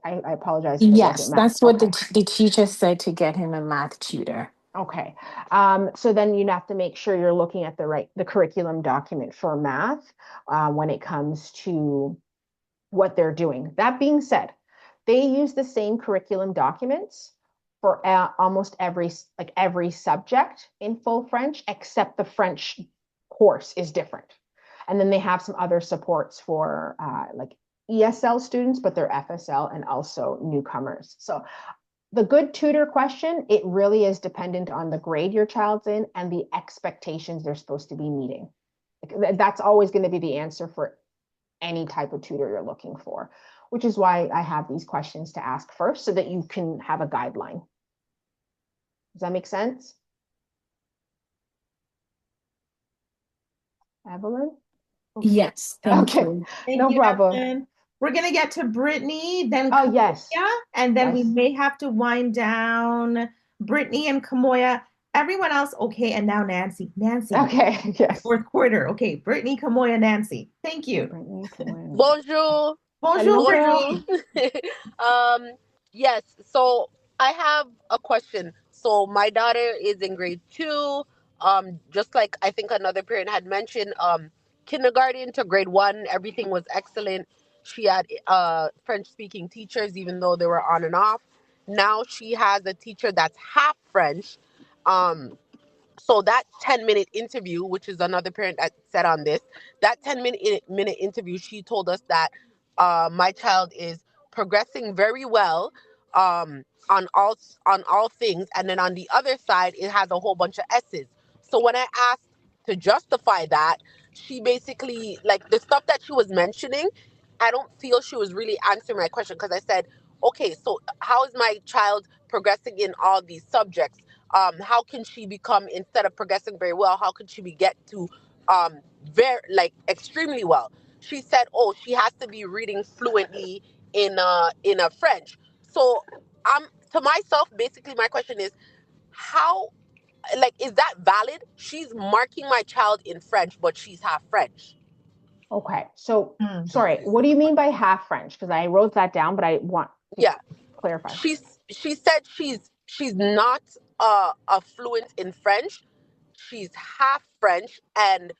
I apologize if it wasn't Yes, math. that's what Okay. the teacher said to get him a math tutor. Okay. So then you have to make sure you're looking at the curriculum document for math when it comes to what they're doing. That being said, they use the same curriculum documents for almost every subject in full French, except the French course is different. And then they have some other supports for like ESL students, but they're FSL and also newcomers. So the good tutor question, it really is dependent on the grade your child's in and the expectations they're supposed to be meeting. That's always going to be the answer for any type of tutor you're looking for, which is why I have these questions to ask first so that you can have a guideline. Does that make sense? Evelyn? Yes, thank Okay, you. Thank no you, problem. Evelyn. We're going to get to Brittany, then Oh, yes. Kamoya, and then we Yes. may have to wind down Brittany and Kamoya. Everyone else, okay, and now Nancy. Nancy, Okay, yes. fourth quarter. Okay, Brittany, Kamoya, Nancy. Thank you. Brittany, Kamoya. Bonjour. Bonjour, Hello, Bonjour. Brittany. Yes, so I have a question. So my daughter is in grade 2. Just like I think another parent had mentioned, kindergarten to grade 1, everything was excellent. She had French speaking teachers, even though they were on and off. Now she has a teacher that's half French. So that 10-minute interview, which is another parent that said on this, that 10-minute interview, she told us that my child is progressing very well on all things, and then on the other side it has a whole bunch of S's. So when I asked to justify that, she basically, like, the stuff that she was mentioning, I don't feel she was really answering my question, because I said, okay, so how is my child progressing in all these subjects? How can she become, instead of progressing very well, how can she get to very, like, extremely well? She said, oh, she has to be reading fluently in a French. So to myself, basically my question is, how, like, is that valid? She's marking my child in French, but she's half French. Okay, so Hmm. sorry, what do you mean by half French? Because I wrote that down, but I want to Yeah. clarify. She said she's not a fluent in French. She's half French, and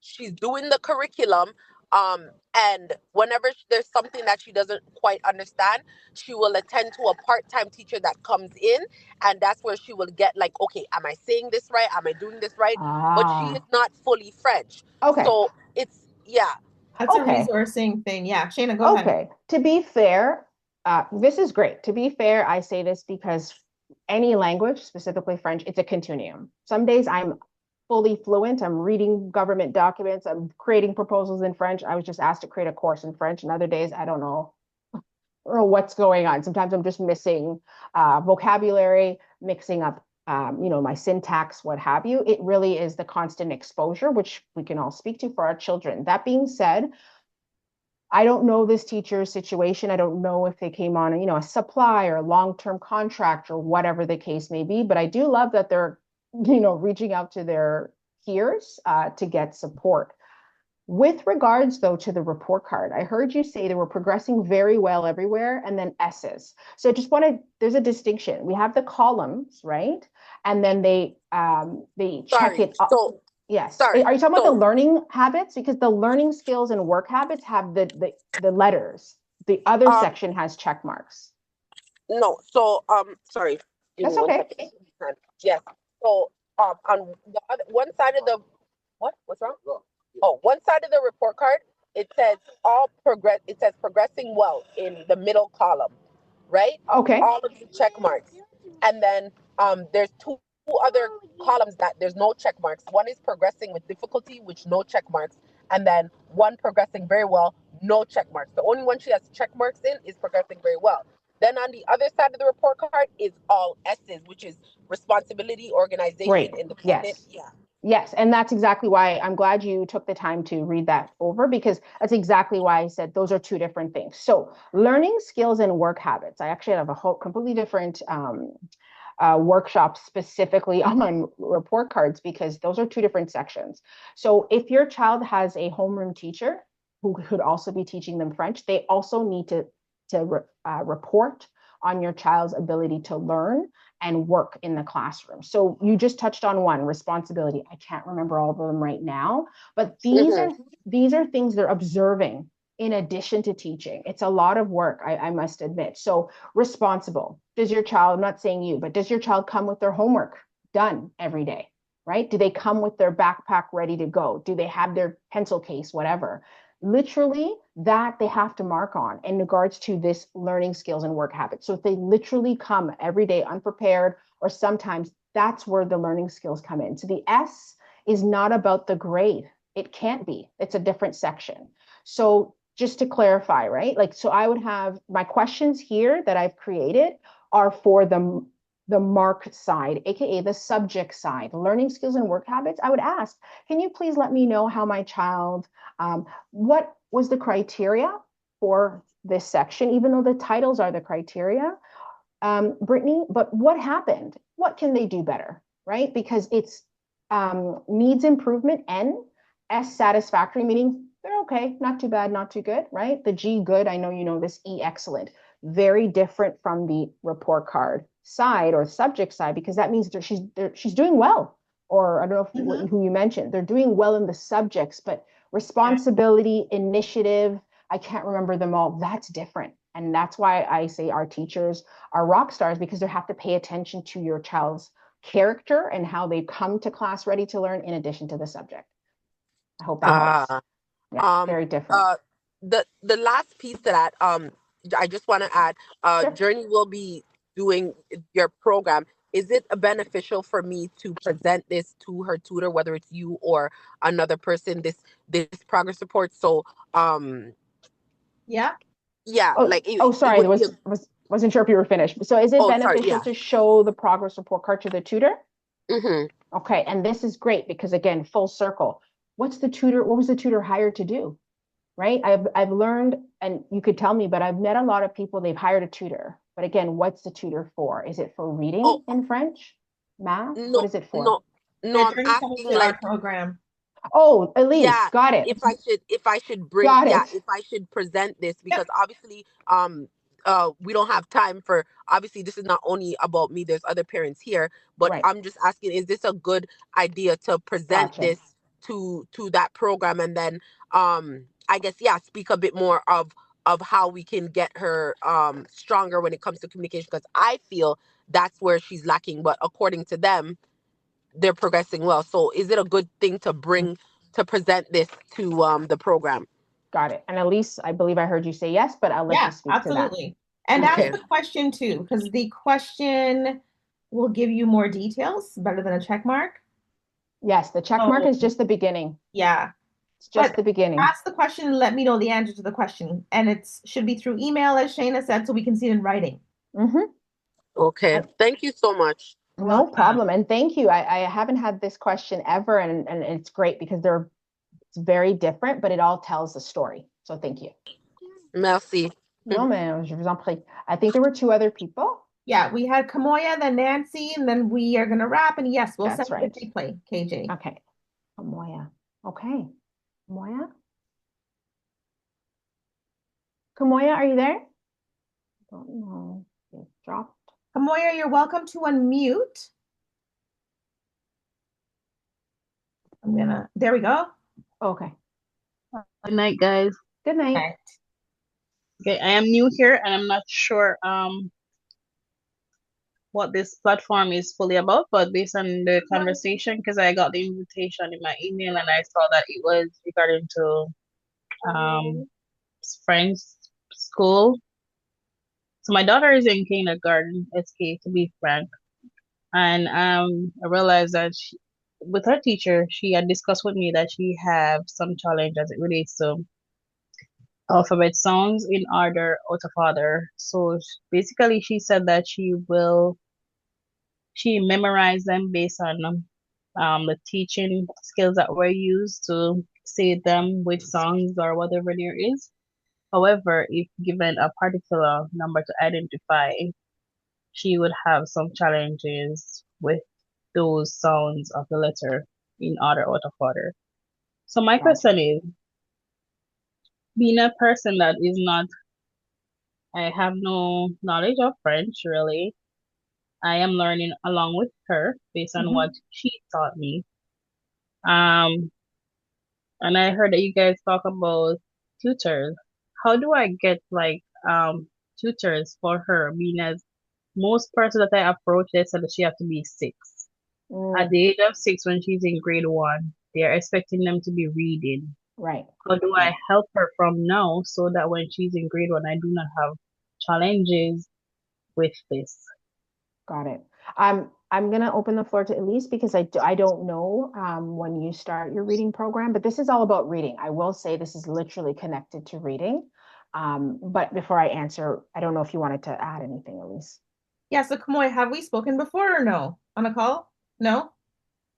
she's doing the curriculum. And whenever there's something that she doesn't quite understand, she will attend to a part-time teacher that comes in, and that's where she will get, like, okay, am I saying this right? Am I doing this right? But she is Ah, not fully French. okay, So it's, yeah. That's a okay, resourcing thing. Yeah, Shayna, go ahead. okay. To be fair, this is great. To be fair, I say this because any language, specifically French, it's a continuum. Some days I'm fully fluent. I'm reading government documents. I'm creating proposals in French. I was just asked to create a course in French, and other days I don't know what's going on. Sometimes I'm just missing vocabulary, mixing up, my syntax, what have you. It really is the constant exposure, which we can all speak to for our children. That being said, I don't know this teacher's situation. I don't know if they came on, a supply or long-term contract or whatever the case may be. But I do love that they're, reaching out to their peers to get support. With regards, though, to the report card, I heard you say they were progressing very well everywhere and then S's. So I just wanted, there's a distinction. We have the columns, right? And then they check Sorry. it up. So Yes. sorry. Are you talking about the So learning habits? Because the learning skills and work habits have the letters. The other um section has check marks. no. So sorry. Give That's me one okay. second. Yes. So on the other one side of the, what's wrong? Oh, one side of the report card, it says all progress. It says progressing well in the middle column, right? Okay. All of the check marks, and then there's two other columns that there's no check marks. One is progressing with difficulty, which no check marks, and then one progressing very well, no check marks. The only one she has check marks in is progressing very well. Then on the other side of the report card is all S's, which is responsibility, Great. organization, independent. Yes. Yeah. Yes, and that's exactly why I'm glad you took the time to read that over, because that's exactly why I said those are two different things. So learning skills and work habits. I actually have a whole completely different workshop specifically on report cards, because those are two different sections. So if your child has a homeroom teacher who could also be teaching them French, they also need to report on your child's ability to learn and work in the classroom. So you just touched on one, responsibility. I can't remember all of them right now, but these Mhm. are these are things they're observing in addition to teaching. It's a lot of work, I must admit. So responsible. Does your child, I'm not saying you, but does your child come with their homework done every day, right? Do they come with their backpack ready to go? Do they have their pencil case, whatever? Literally, that they have to mark on in regards to this learning skills and work habits. So if they literally come every day unprepared, or sometimes that's where the learning skills come in. So the S is not about the grade. It can't be. It's a different section. So just to clarify, right? Like, so I would have my questions here that I've created are for the mark side, aka the subject side, learning skills and work habits. I would ask, can you please let me know how my child, what was the criteria for this section, even though the titles are the criteria, Brittany, but what happened? What can they do better, right? Because it's needs improvement, N, S, satisfactory, meaning they're okay, not too bad, not too good, right? The G, good, I know you know this, E, excellent. Very different from the report card side or subject side, because that means she's doing well. Or I don't know if, who you mentioned, they're doing well in the subjects, but responsibility, initiative, I can't remember them all. That's different. And that's why I say our teachers are rock stars, because they have to pay attention to your child's character and how they come to class ready to learn in addition to the subject. I hope that helps. Ah, Yeah, um, very different. uh, the last piece to that, I just want to add, Sure. Journey will be doing your program. Is it beneficial for me to present this to her tutor, whether it's you or another person, this progress report? So, um, Yeah. yeah, Oh, like oh, it sorry, would be a, wasn't sure if you were finished. So is it oh, sorry, beneficial yeah. to show the progress report card to the tutor? Mm-hmm. Okay, and this is great because again, full circle. What was the tutor hired to do? Right? I've learned, and you could tell me, but I've met a lot of people, they've hired a tutor. But again, what's the tutor for? Is it for Oh, reading in French? Math? What no, is it for? no, no, The I'm journey's coming asking to our like, program. Oh, Elise, yeah, got it. if I should bring, Got yeah, it. if I should present this, Yep. because obviously we don't have time for, obviously this is not only about me, there's other parents here, but Right. I'm just asking, is this a good idea to present Gotcha. this to that program, and then I guess, yeah, speak a bit more of how we can get her stronger when it comes to communication, because I feel that's where she's lacking, but according to them, they're progressing well. So is it a good thing to bring to present this to the program? Got it. And Elise, I believe I heard you say yes, but I'll let you Yeah, speak to that. absolutely. And ask Okay. Okay. the question too, because the question will give you more details, better than a check mark. Yes, the check mark So, is just the beginning. yeah. It's just But the beginning. ask the question and let me know the answer to the question. And it should be through email, as Shayna said, so we can see it in writing. Mm-hmm. Okay. And Thank you so much. no Welcome. problem. And thank you. I haven't had this question ever, and it's great because it's very different, but it all tells the story. So thank you. Merci. No, man, je vous en prie. I think there were two other people. Yeah, we had Kamoya, then Nancy, and then we are going to wrap. And yes, we'll send That's you the right. replay, KJ. Okay. Kamoya. Okay. Kamoya? Kamoya, are you there? Don't know. It dropped. Kamoya, you're welcome to unmute. There we go. Okay. Good night, guys. Good night. Okay. Okay, I am new here and I'm not sure what this platform is fully about, but based on the conversation, because I got the invitation in my email and I saw that it was regarding to French school. So my daughter is in kindergarten, SK to be frank, and I realized that with her teacher, she had discussed with me that she have some challenge as it relates to alphabet sounds in order out of order. So basically, she said that she memorized them based on the teaching skills that were used to say them with songs or whatever there is. However, if given a particular number to identify, she would have some challenges with those sounds of the letter in order out of order. So my Gotcha. question is, being a person that is not, I have no knowledge of French really. I am learning along with her based on what Mhm. she taught me. Um, and I heard that you guys talk about tutors. how do I get like tutors for her? Being as most persons that I approach, they said that she have to be 6. At Mm, the age of 6, when she's in grade 1, they are expecting them to be reading. right. How do Right. I help her from now so that when she's in grade 1, I do not have challenges with this? Got it. I'm going to open the floor to Elise because I don't know when you start your reading program, but this is all about reading. I will say this is literally connected to reading. But before I answer, I don't know if you wanted to add anything, Elise. Yeah, so Kamoy, have we spoken before or no? On a call? No?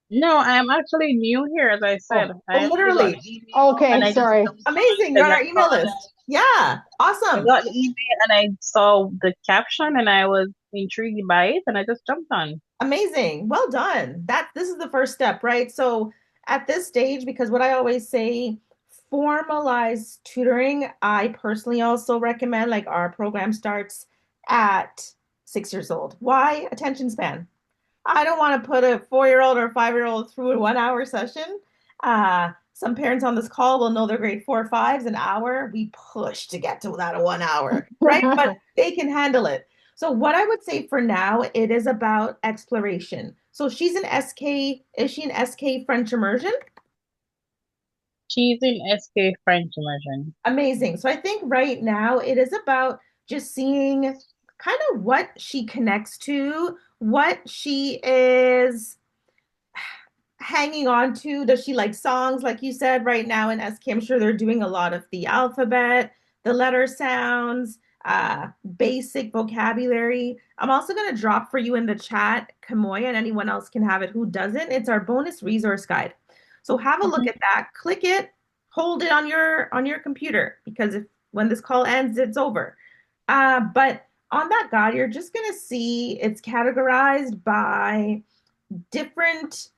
No, I am actually new here, as I said. Oh, I Oh, actually got the literally. email and okay. I just Sorry. jumped on Amazing. You're because on our email list. Yeah, I awesome. got the email and I saw the caption and I was intrigued by it and I just jumped on. Amazing. Well done. This is the first step, right? So at this stage, because what I always say, formalized tutoring, I personally also recommend like our program starts at 6 years old. Why? Attention span. I don't want to put a 4-year-old or a 5-year-old through a 1 hour session. Some parents on this call will know their grade 4 or 5s an hour. We push to get to that 1 hour, right? But they can handle it. So what I would say for now, it is about exploration. So she's an SK, is she an SK French immersion? She's in SK French Immersion. Amazing. So I think right now it is about just seeing kind of what she connects to, what she is hanging on to. Does she like songs? Like you said, right now in SK, I'm sure they're doing a lot of the alphabet, the letter sounds, basic vocabulary. I'm also going to drop for you in the chat, Kamoya, and anyone else can have it who doesn't. It's our bonus resource guide. So have a look Mhm. at that, click it, hold it on your computer because if when this call ends, it's over. But on that guide, you're just going to see it's categorized by different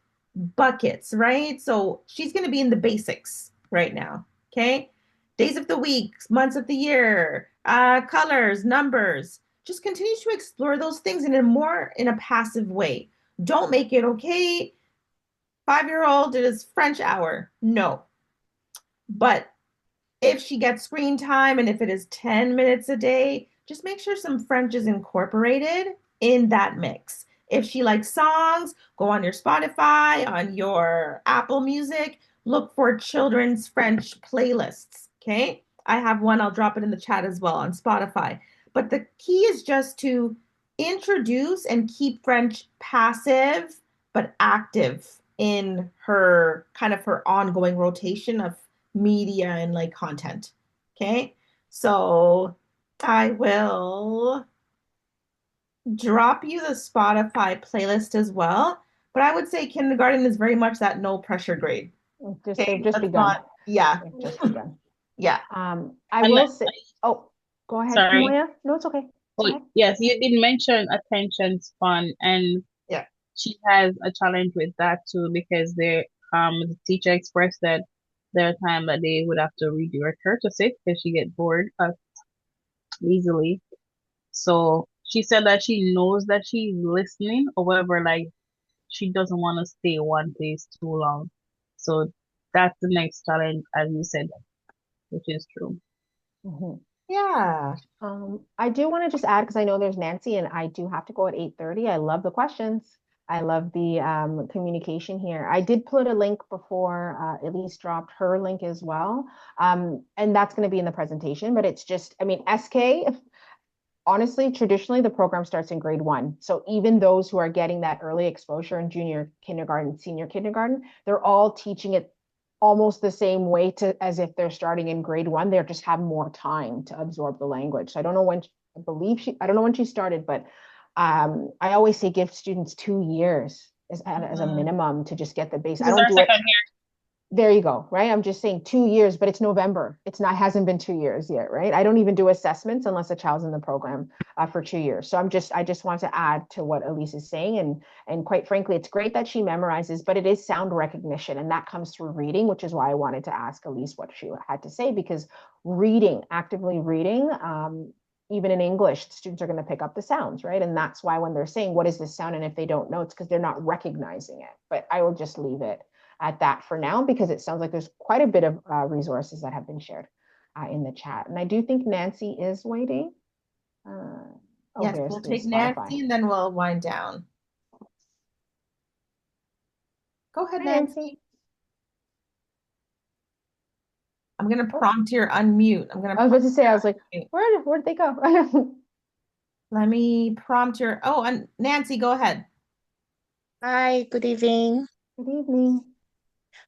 buckets, right? So she's going to be in the basics right now. Okay. Days of the week, months of the year, colors, numbers. Just continue to explore those things in a passive way. Don't make it okay. 5-year old, it is French hour. No. But if she gets screen time and if it is 10 minutes a day, just make sure some French is incorporated in that mix. If she likes songs, go on your Spotify, on your Apple Music, look for children's French playlists. Okay. I have one, I'll drop it in the chat as well on Spotify. But the key is just to introduce and keep French passive but active in her kind of her ongoing rotation of media and like content. Okay. So I will drop you the Spotify playlist as well. But I would say kindergarten is very much that no pressure grade. They've Okay. just That's begun. not, yeah. They've just begun. Yeah. I And will say, oh, go ahead, sorry. Kamoya. No, it's okay. Go Oh, ahead. yes, you did mention attention span, and Yeah. she has a challenge with that too because the teacher expressed that there are times that they would have to redirect her to sit because she get bored easily. So she said that she knows that she's listening, however, like she doesn't want to stay one place too long. So that's the next challenge, as you said, which is true. Mhm. Yeah. I do want to just add because I know there's Nancy and I do have to go at 8:30. I love the questions. I love the communication here. I did put a link before Elise dropped her link as well. And that's going to be in the presentation, but it's just, I mean, SK, honestly, traditionally the program starts in grade 1. So even those who are getting that early exposure in junior kindergarten, senior kindergarten, they're all teaching it almost the same way as if they're starting in grade 1. They just have more time to absorb the language. So I don't know when I don't know when she started, but I always say give students 2 years as a Mhm. minimum to just get the base. This I is don't our do it. second There you go, right? I'm just saying 2 years, but it's November. It's not, hasn't been 2 years yet, right? I don't even do assessments unless a child's in the program for 2 years. So I just want to add to what Elise is saying. And quite frankly, it's great that she memorizes, but it is sound recognition. And that comes through reading, which is why I wanted to ask Elise what she had to say, because reading, actively reading, even in English, students are going to pick up the sounds, right? And that's why when they're saying, what is this sound? And if they don't know, it's because they're not recognizing it. But I will just leave it at that for now because it sounds like there's quite a bit of resources that have been shared. in the chat. And I do think Nancy is waiting. Oh, Yes, we'll take there's Spotify. Nancy and then we'll wind down. Go ahead, Hi, Nancy. Nancy. I'm going to prompt your unmute. I'm going I to was about to say, I was like, unmute. where'd they go? Let me prompt your, oh, and Nancy, go ahead. Hi, good evening. Good evening.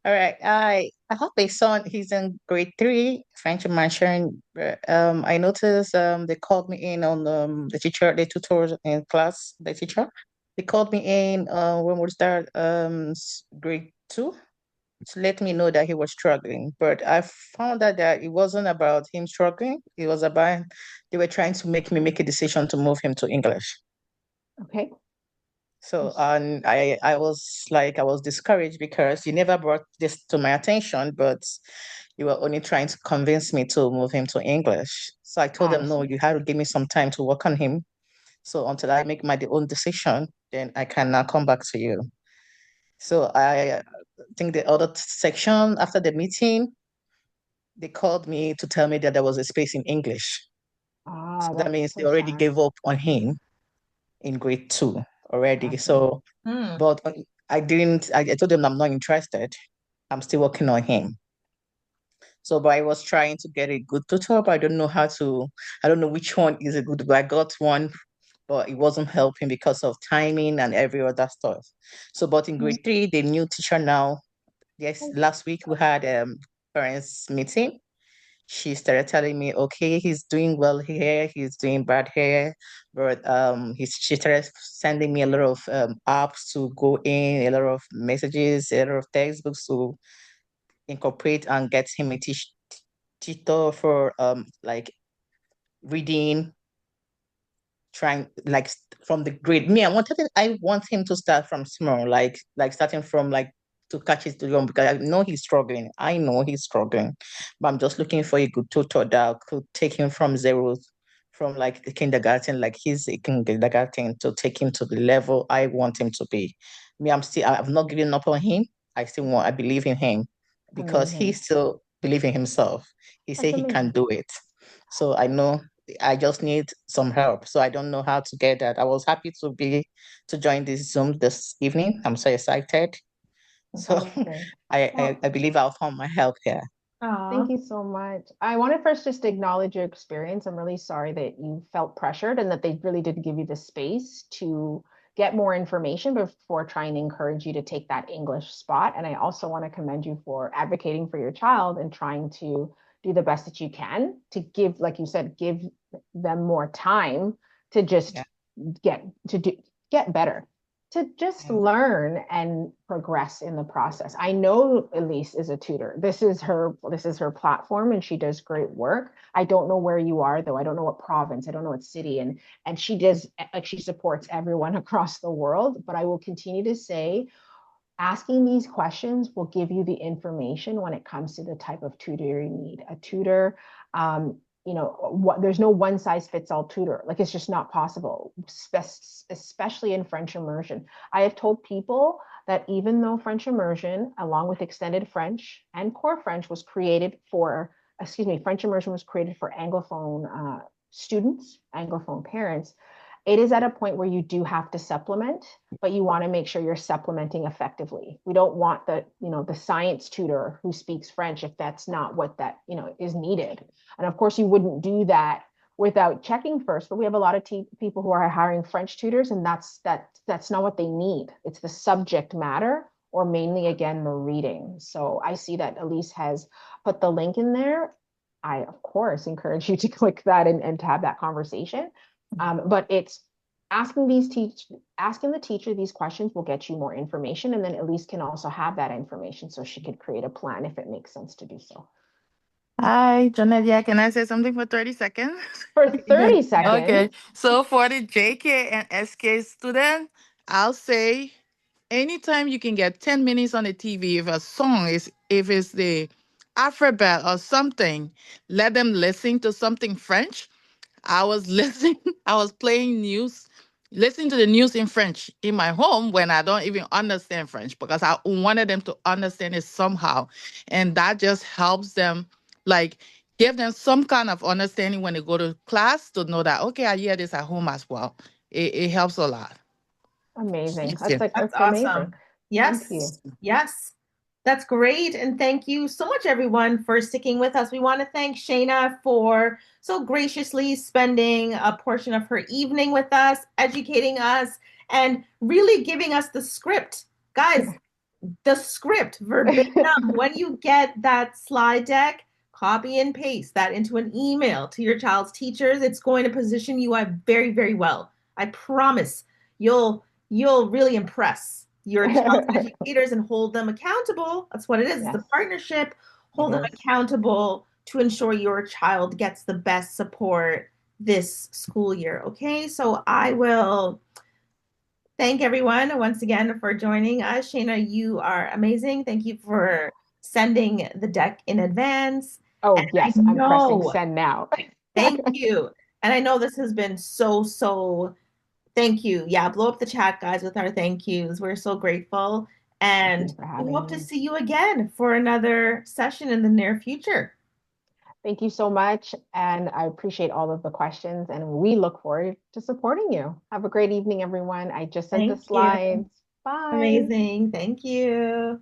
All right, I have a son. He's in grade three, French immersion. I noticed they called me in on the teacher, the tutor in class, the teacher. They called me in when we start grade two to let me know that he was struggling. But I found out that it wasn't about him struggling. It was about they were trying to make me make a decision to move him to English. Okay. So and I was like I was discouraged because you never brought this to my attention, but you were only trying to convince me to move him to English. So I told I them, no, see. you have to give me some time to work on him. So until I make my own decision, then I can now come back to you. So I think the other section after the meeting, they called me to tell me that there was a space in English. So that That's means they so already sad. gave up on him in grade two already. Gotcha. So Hmm. but I didn't, I told them I'm not interested. I'm still working on him. So, but I was trying to get a good tutor, but I don't know which one is a good, but I got one, but it wasn't helping because of timing and every other stuff. So, but in grade three, the new teacher now, yes, last week we had parents meeting. She started telling me, okay, he's doing well here, he's doing bad here, but she started sending me a lot of apps to go in, a lot of messages, a lot of textbooks to incorporate and get him a tutor for like reading, trying like from the grade. I want him to start from small, like starting from like to catch his young because I know he's struggling. I know he's struggling, but I'm just looking for a good tutor that could take him from zero, from like the kindergarten, like he's a kindergarten, to take him to the level I want him to be. I've not given up on him. I believe in him because he Amazing. still believes in himself. He That's said he can amazing. do it. So I know I just need some help. So I don't know how to get that. I was happy to join this Zoom this evening. I'm so excited. So Amazing. I Well, believe I'll find my help here. Aw. thank you so much. I want to first just acknowledge your experience. I'm really sorry that you felt pressured and that they really didn't give you the space to get more information before trying to encourage you to take that English spot. And I also want to commend you for advocating for your child and trying to do the best that you can to give, like you said, give them more time to just Yeah. get to do get better, to just Yeah. learn and progress in the process. I know Elise is a tutor. This is her platform and she does great work. I don't know where you are though. I don't know what province, I don't know what city, and she does, like, she supports everyone across the world, but I will continue to say asking these questions will give you the information when it comes to the type of tutor you need. A tutor, there's no one size fits all tutor. Like, it's just not possible, especially in French immersion. I have told people that even though French immersion, along with extended French and core French, French immersion was created for Anglophone students, Anglophone parents, it is at a point where you do have to supplement, but you want to make sure you're supplementing effectively. We don't want the science tutor who speaks French if that's not what that is needed. And of course, you wouldn't do that without checking first. But we have a lot of people who are hiring French tutors, and that's not what they need. It's the subject matter, or mainly again the reading. So I see that Elise has put the link in there. I of course encourage you to click that and to have that conversation. But it's asking the teacher these questions will get you more information, and then Elise can also have that information so she could create a plan if it makes sense to do so. Hi, Janet. Can I say something for 30 seconds? For 30 Okay. seconds. So for the JK and SK student, I'll say anytime you can get 10 minutes on the TV, if it's the alphabet or something, let them listen to something French. I was listening, I was playing news, listening to the news in French in my home when I don't even understand French because I wanted them to understand it somehow. And that just helps them like give them some kind of understanding when they go to class to know that, okay, I hear this at home as well. It helps a lot. Amazing. Thank you. That's That's amazing. awesome. Thank Yes. you. Yes. That's great. And thank you so much, everyone, for sticking with us. We want to thank Shayna for so graciously spending a portion of her evening with us, educating us, and really giving us the script. Guys, the script verbatim. When you get that slide deck, copy and paste that into an email to your child's teachers. It's going to position you very, very well. I promise you'll really impress your child's educators and hold them accountable. That's what it is. It's Yes, the partnership. it Hold them is. accountable to ensure your child gets the best support this school year. Okay, so I will thank everyone once again for joining us. Shayna, you are amazing. Thank you for sending the deck in advance. And Oh, I yes, I'm pressing know, send now. thank you. And I know this has been so, thank you. Yeah, blow up the chat, guys, with our thank yous. We're so grateful. Thank And you for we having hope to me. see you again for another session in the near future. Thank you so much. And I appreciate all of the questions, and we look forward to supporting you. Have a great evening, everyone. I just sent the Thank you. slides. Bye. Amazing. Thank you.